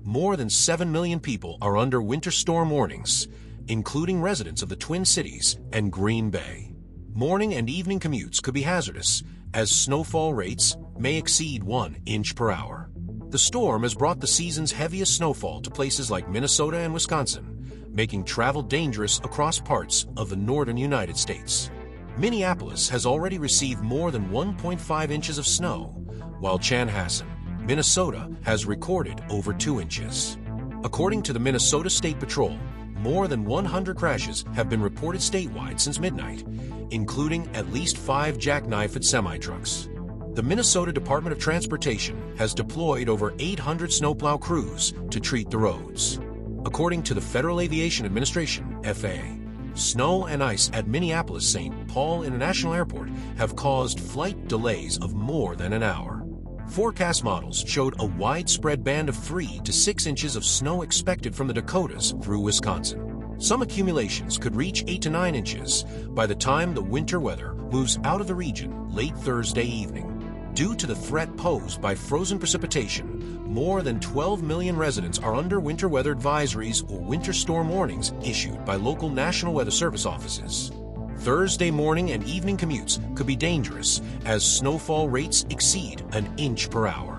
More than 7 million people are under winter storm warnings, including residents of the Twin Cities and Green Bay. Morning and evening commutes could be hazardous, as snowfall rates may exceed 1 inch per hour. The storm has brought the season's heaviest snowfall to places like Minnesota and Wisconsin, making travel dangerous across parts of the northern United States. Minneapolis has already received more than 1.5 inches of snow, while Chanhassen, Minnesota, has recorded over 2 inches. According to the Minnesota State Patrol, more than 100 crashes have been reported statewide since midnight, including at least 5 jackknifed semi-trucks. The Minnesota Department of Transportation has deployed over 800 snowplow crews to treat the roads. According to the Federal Aviation Administration, FAA, snow and ice at Minneapolis-St. Paul International Airport have caused flight delays of more than an hour. Forecast models showed a widespread band of 3 to 6 inches of snow expected from the Dakotas through Wisconsin. Some accumulations could reach 8 to 9 inches by the time the winter weather moves out of the region late Thursday evening. Due to the threat posed by frozen precipitation, more than 12 million residents are under winter weather advisories or winter storm warnings issued by local National Weather Service offices. Thursday morning and evening commutes could be dangerous as snowfall rates exceed 1 inch per hour.